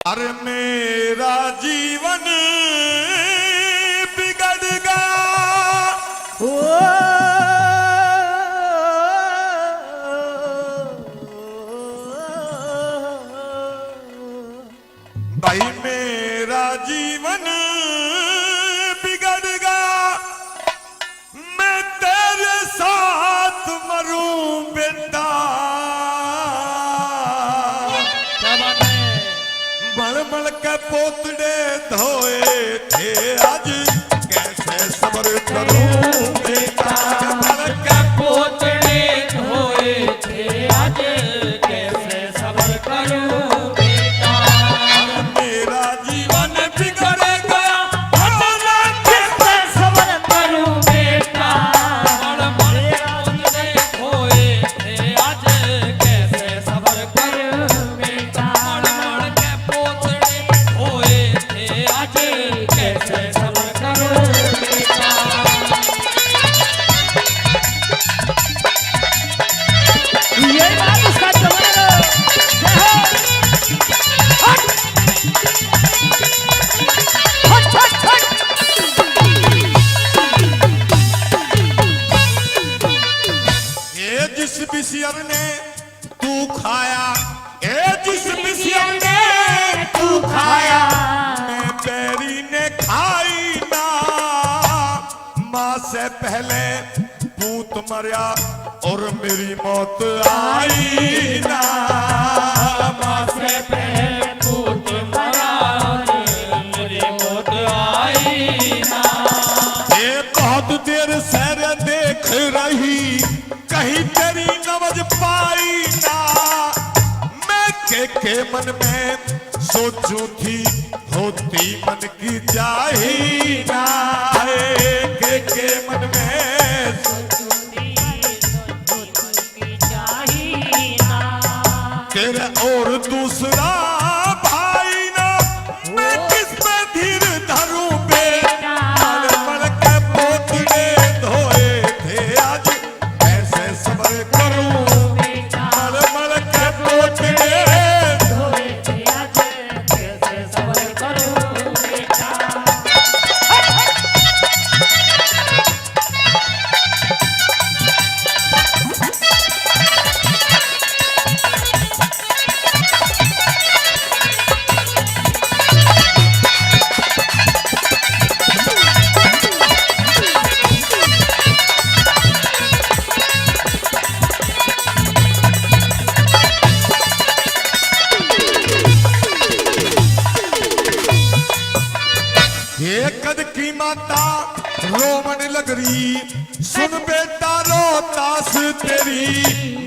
अरे मेरा जीवन बिगड़ गया भाई, मेरा जीवन बिगड़ गया। मैं तेरे साथ मरूं बेटा। मल के पोतड़े धोए थे आज, कैसे सब्र करूं बेटा। मल के पोतड़े धोए थे आज, कैसे सब्र करूं बेटा। मेरा जीवन बिगड़ गया, कैसे सब्र करूं बेटा। मल के पोतड़े धोए थे आज, कैसे सब्र करूं बेटा। मल के पोतड़े धोए थे आज, कैसे सब्र करूं बेटा। ये बात उसका जमाना हट हट हट हट। ये जिस बिसियर ने तू खाया, ये जिस बिसियर ने तू खाया, मैं बैरी ने खाई ना। माँ से पहले पूत मरिया और मेरी मौत आई ना। माँ से पहले पूत मरा और मेरी मौत आई ना। ये बहुत देर सैर देख रही, कहीं तेरी नवज पाई ना। मैं के मन में सोचू थी, होती मन की चाही ना। के मन में तेरा और दूसरा भाई ना। मैं किस पे धीर धरूं बेटा। मल के पोतड़े धोए थे आज, कैसे सब्र करूं। मल के पोतड़े धोए थे आज, कैसे सब्र करूं बेटा। ये कद की माता रोमन लग रही, सुन बेटा रोतास तेरी।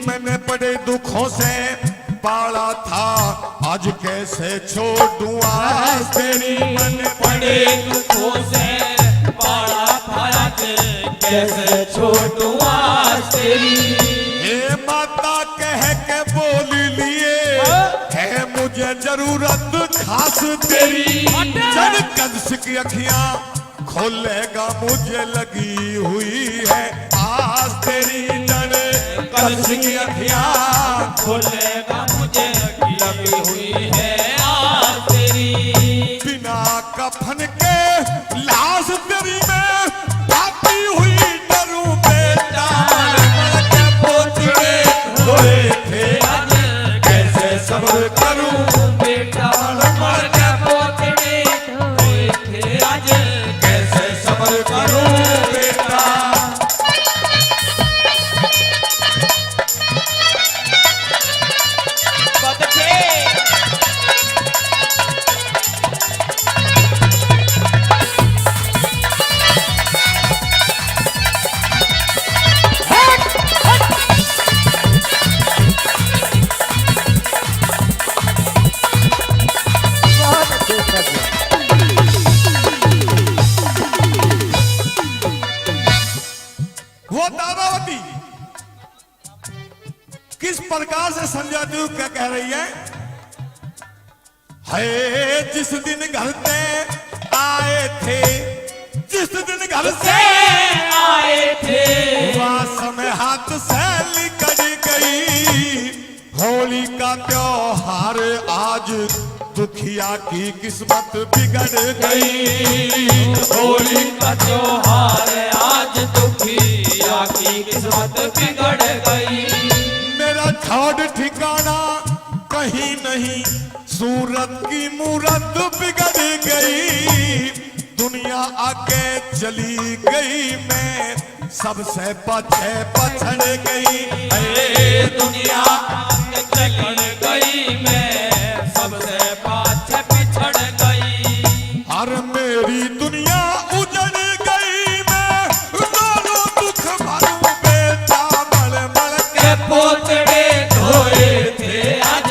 मैंने बड़े दुखों से पाला था, आज कैसे छोड़ूं आस तेरी। मैंने बड़े दुखों से पाला था, कैसे छोड़ूं आस तेरी। ये माता कह के बोल लिए, है मुझे जरूरत खास तेरी। जब कंस की अखियां खोलेगा, मुझे लगी हुई है आस तेरी। जब कंस की अखियां खोलेगा, मुझे लगी हुई है आस तेरी। बिना कफन के लाश तेरी में भाती हुई डरूं बेटा। मल के पोतड़े धोए थे आज, कैसे सब्र करूं बेटा। मल के पोतड़े धोए थे आज, कैसे सब्र करूं बेटा। वो दादावती किस प्रकार से समझाती हूँ, क्या कह रही है। जिस दिन घर से आए थे, जिस दिन घर से आए थे, वह समय हाथ से निकल गई। होली का त्योहार आज दुखिया की किस्मत बिगड़ गई। होली का त्योहार आज दुखिया की किस्मत बिगड़ गई। मेरा ठाड़ ठिकाना कहीं नहीं, सूरत की मूरत बिगड़ गई। दुनिया आगे चली गई, मैं सबसे पछे पछड़ गई। अरे दुनिया आगे चली गई, मैं सबसे पाछे पिछड़ गई। और मेरी दुनिया उजड़ गई, मैं दोनों दुख भरूं बेटा मल मल के। पोतड़े धोए थे आज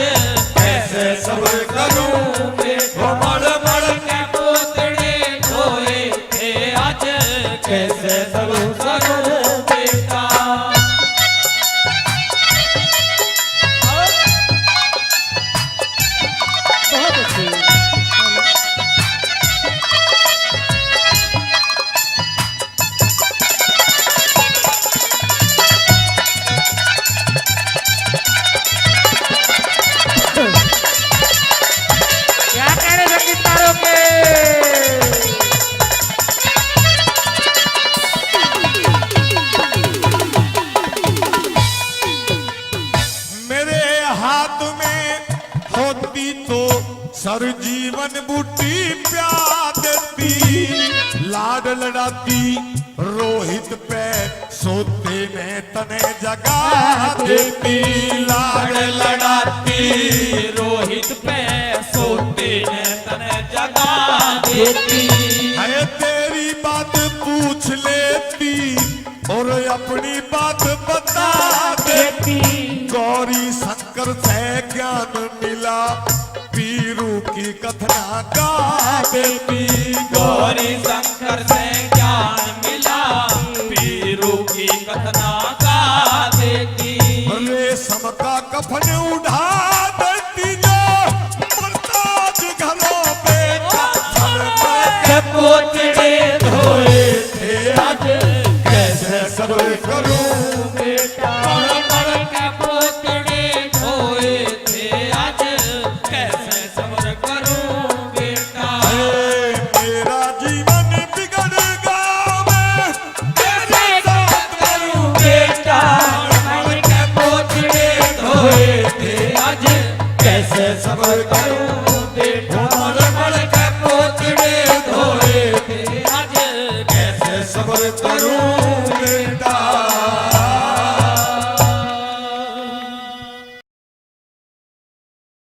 कैसे सब्र करूं बेटा। मल मल के पोतड़े धोए थे आज कैसे सब्र करूं बेटा। बहुत अच्छी। क्या कह रहे संगीतकारों के? मेरे हाथ में होती तो सर जीवन बूटी प्यार देती। लाड लड़ाती रोहित पे सोते में तने जगा देती। लाड़ लड़ाती रोहित पे सोते ने तने जगा देती। है तेरी बात पूछ लेती और अपनी बात बता देती। गौरी शंकर से ज्ञान मिला, पीरू की कथना गा देती। गौरी शंकर से ज्ञान मिला, पीरू की कथना गा देती। रेशम का कफन उठा देती, जो मरताज घरों पे के पोतड़े धोए थे आज कैसे सब्र करूं बेटा। मर मर के पोतड़े धोए थे आज कैसे सब्र करूं बेटा। मेरा जीवन बिगड़ गया, मैं कैसे सब्र करूं बेटा। मर मर के पोतड़े धोए थे आज कैसे सब्र करूं बेटा। मर मर के पोतड़े धोए थे आज कैसे सब्र करूं बेटा।